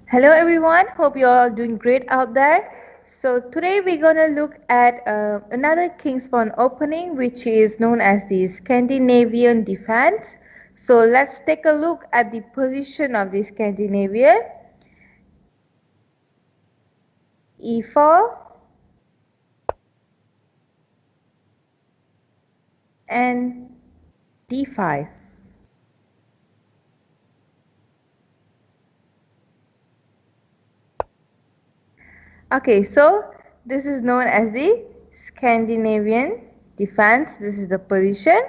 Hello everyone, hope you're all doing great out there. So today we're going to look at another King's Pawn opening which is known as the Scandinavian Defense. So let's take a look at the position of the Scandinavian. E4 and D5. Okay, so this is known as the Scandinavian Defense. This is the position.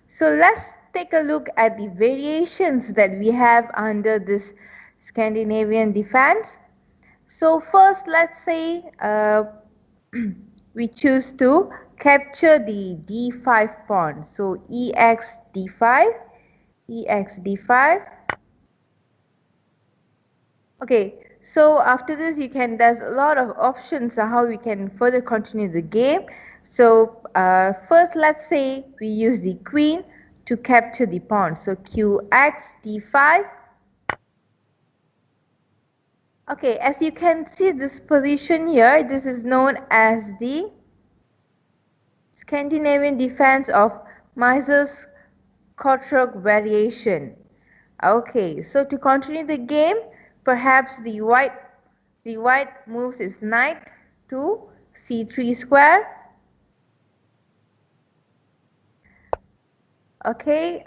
So let's take a look at the variations that we have under this Scandinavian Defense. So first, let's say we choose to capture the D5 pawn. So EX D5, EX D5. Okay, so after this there's a lot of options on how we can further continue the game. So first let's say we use the queen to capture the pawn. So QX D5. Okay, as you can see this position here, this is known as the Scandinavian defense of Miser's Kotrok variation. Okay, so to continue the game, perhaps the white moves its knight to c3 square. Okay,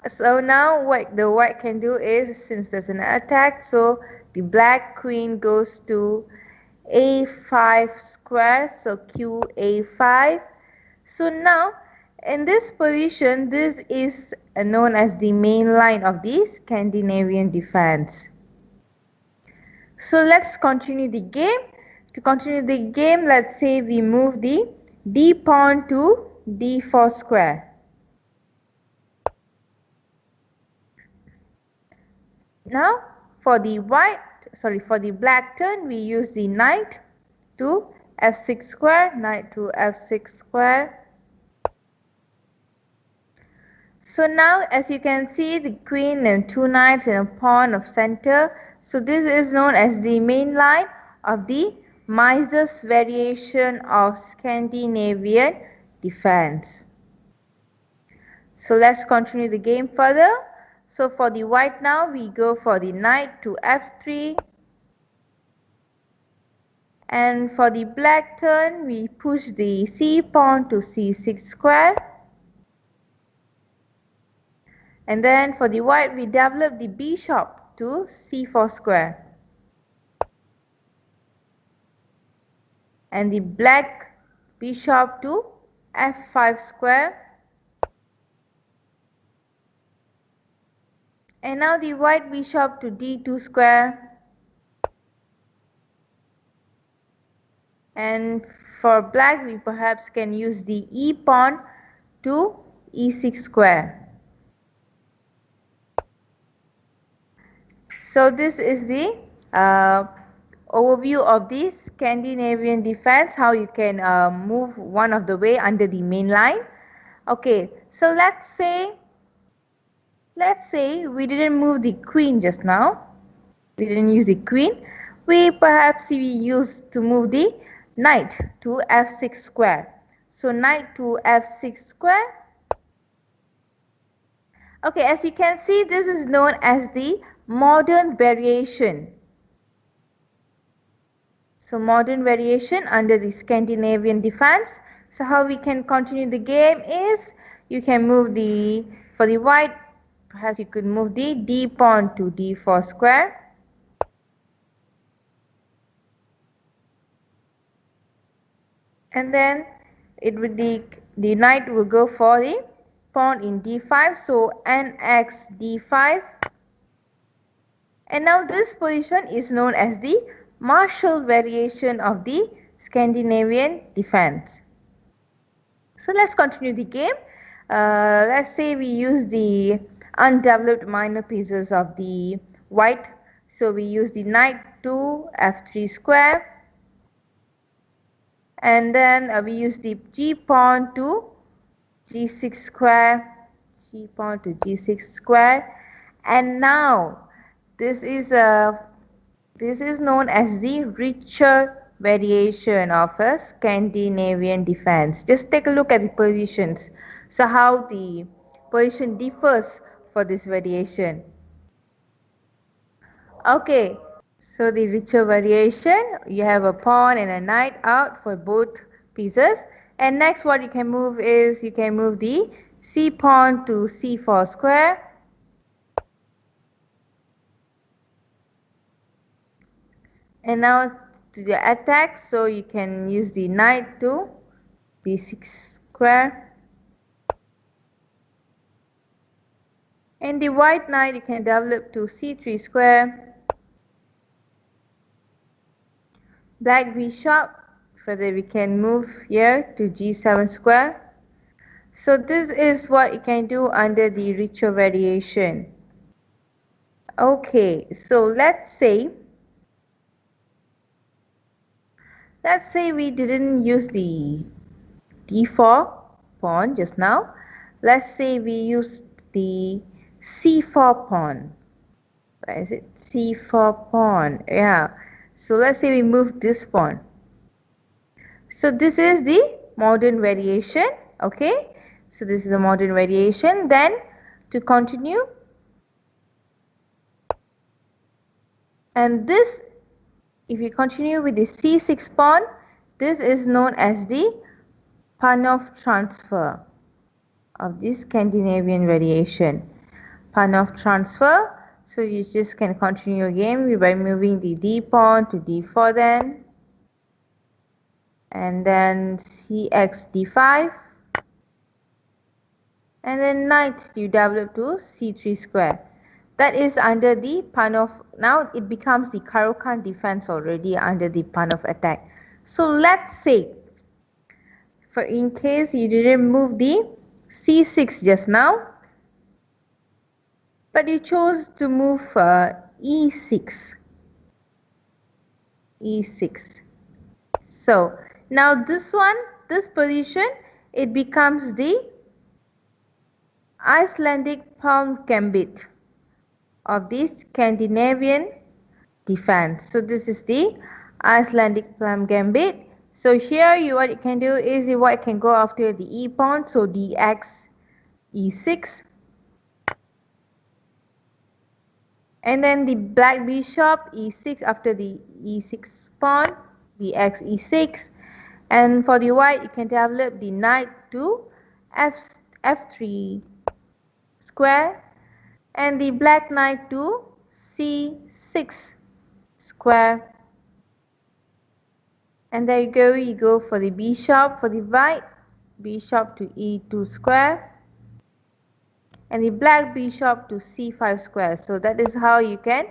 so now what the white can do is, since there's an attack, so the black queen goes to a5 square, so qa5. So now in this position, this is known as the main line of the Scandinavian defense. So let's continue the game. To continue the game, let's say we move the d pawn to d4 square. Now for the black turn, we use the knight to f6 square, knight to f6 square. So now as you can see, the queen and two knights and a pawn of center. So this is known as the main line of the Miser's variation of Scandinavian defense. So let's continue the game further. So for the white now, we go for the knight to f3. And for the black turn, we push the c pawn to c6 square. And then for the white, we develop the bishop to c4 square. And the black bishop to f5 square. And now the white bishop to d2 square. And for black, we perhaps can use the e pawn to e6 square. So this is the overview of the Scandinavian defense, how you can move one of the way under the main line. Okay, so let's say we didn't move the queen just now. We didn't use the queen. We used to move the knight to f6 square. So knight to f6 square. Okay, as you can see, this is known as the modern variation. So modern variation under the Scandinavian defense. So how we can continue the game is, you can move for the white, perhaps you could move the d pawn to d4 square. And then the knight will go for the pawn in d5, so nx d5. And now this position is known as the Marshall variation of the Scandinavian defense. So let's continue the game. Let's say we use the undeveloped minor pieces of the white. So we use the knight to f3 square. And then we use the g pawn to g6 square, g pawn to g6 square. And now this is This is known as the richer variation of a Scandinavian defense. Just take a look at the positions. So how the position differs for this variation. Okay, so the richer variation, you have a pawn and a knight out for both pieces. And next what you can move is, you can move the c pawn to c4 square. And now to the attack, so you can use the knight to b6 square. And the white knight you can develop to c3 square. Black bishop, further we can move here to g7 square. So this is what you can do under the richer variation. Okay, so let's say we didn't use the d4 pawn just now. Let's say we used the c4 pawn. Where is it? c4 pawn. Yeah. So let's say we move this pawn. So this is the modern variation. Okay. So this is a modern variation. Then to continue, and this, if you continue with the c6 pawn, this is known as the Panoff transfer of this Scandinavian variation. Panoff transfer. So you just can continue again by moving the d pawn to d4 then. And then cx d5. And then knight you develop to c3 square. That is under the Panoff. Now it becomes the Caro-Kann defense already under the Panoff attack. So let's say, for in case you didn't move the c6 just now, but you chose to move e6. e6. So now this one, this position, it becomes the Icelandic Plum Gambit of the Scandinavian defense. So this is the Icelandic Plum Gambit. So here what you can do is the white can go after the e pawn, so dx e6. And then the black bishop e6 after the e6 pawn, bx e6. And for the white, you can develop the knight to f3 square, and the black knight to c6 square. And there you go for the bishop. For the white, bishop to e2 square, and the black bishop to c5 square. So that is how you can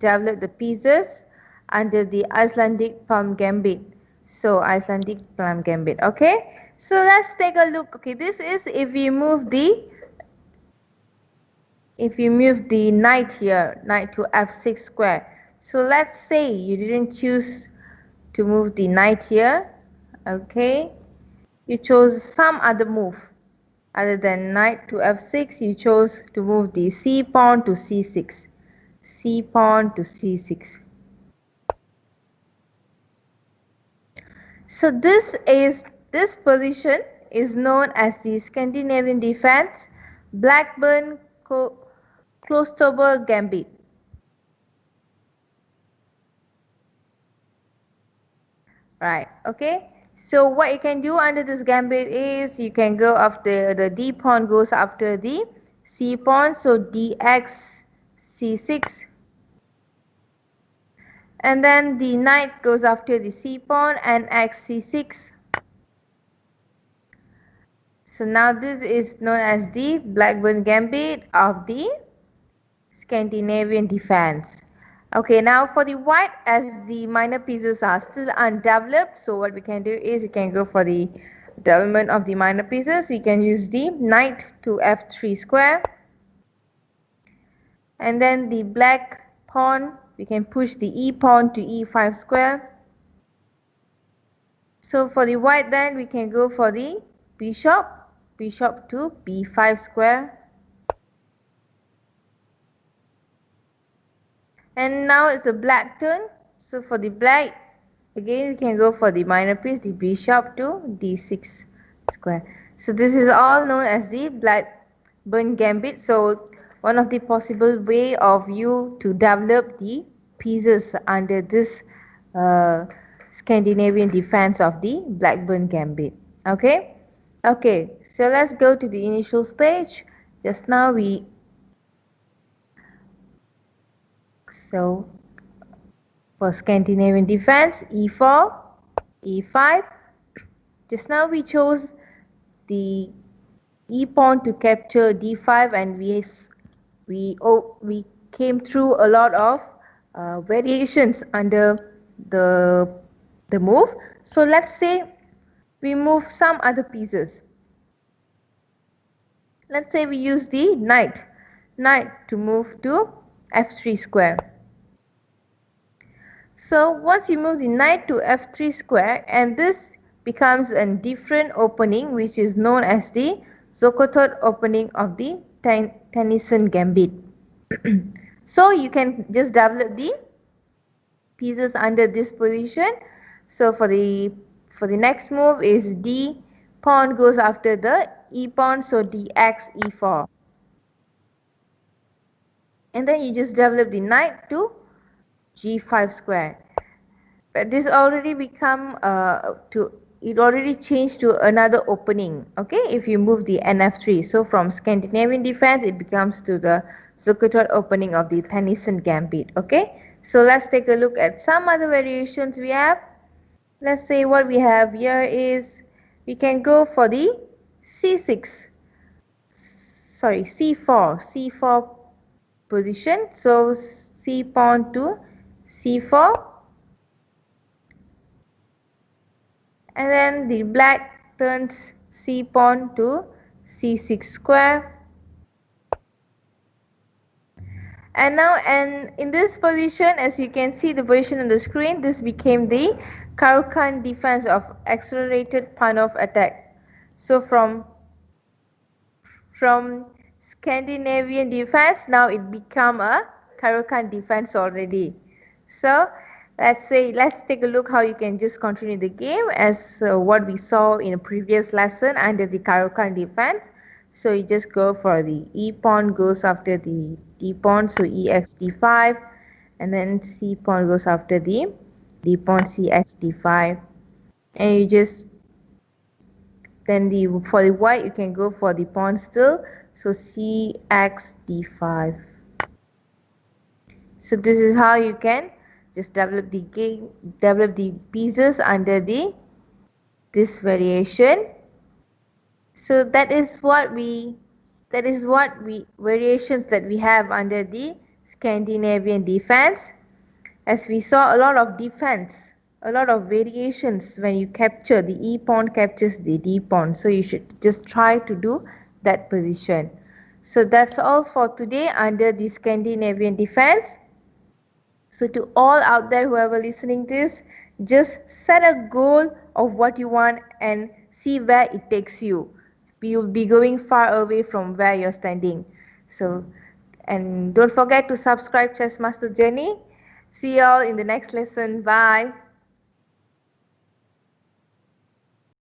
develop the pieces under the Icelandic Plum Gambit. So Icelandic Plum Gambit. Okay, so let's take a look. Okay, this is if you move the knight here, knight to f6 square. So let's say you didn't choose to move the knight here. Okay, you chose some other move other than knight to f6. You chose to move the c pawn to c6. C pawn to c6. So this position is known as the Scandinavian Defense Blackburn Gambit. Right, okay. So what you can do under this gambit is you can go after the d pawn goes after the c pawn, so dx c6. And then the knight goes after the c pawn and x c6. So now this is known as the Blackburn Gambit of the Scandinavian Defense. Okay, now for the white, as the minor pieces are still undeveloped, so what we can do is we can go for the development of the minor pieces. We can use the knight to f3 square, and then the black pawn, we can push the e pawn to e5 square. So for the white then we can go for the bishop to b5 square. And now it's a black turn. So for the black, again we can go for the minor piece, the bishop to d6 square. So this is all known as the Blackburn Gambit. So one of the possible way of you to develop the pieces under this uh, Scandinavian defense of the Blackburn Gambit. Okay? Okay, so let's go to the initial stage. Just now so for Scandinavian defense, e4, e5. Just now we chose the e pawn to capture d5, and we came through a lot of variations under the move. So let's say we move some other pieces. Let's say we use the knight to move to f3 square. So once you move the knight to f3 square, and this becomes a different opening which is known as the Zokotot opening of the Tennyson Gambit. So you can just develop the pieces under this position. So for the next move is d pawn goes after the e pawn, so dx e4. And then you just develop the knight to g5 square. But this already become it already changed to another opening, okay, if you move the nf3. So from Scandinavian defense it becomes to the Zukertort opening of the Tennyson Gambit. Okay, so let's take a look at some other variations we have. Let's say what we have here is we can go for the c4 position. So c pawn to c4, and then the black turns c pawn to c6 square. And now, and in this position, as you can see the position on the screen, this became the Caro-Kann defense of accelerated Panoff attack. So from Scandinavian defense, now it become a Caro-Kann defense already. So let's take a look how you can just continue the game as what we saw in a previous lesson under the Caro-Kann defense. So you just go for the e pawn goes after the d pawn, so ex d5, and then c pawn goes after the d pawn cx d5, and you just then for the white you can go for the pawn still, so cx d5. So this is how you can just develop the pieces under this variation. So that is what variations that we have under the Scandinavian defense. As we saw, a lot of variations when you capture the e pawn captures the d pawn. So you should just try to do that position. So that's all for today under the Scandinavian defense. So to all out there whoever listening this, just set a goal of what you want and see where it takes you. You'll be going far away from where you're standing. So, and don't forget to subscribe Chess Master Journey. See you all in the next lesson. Bye.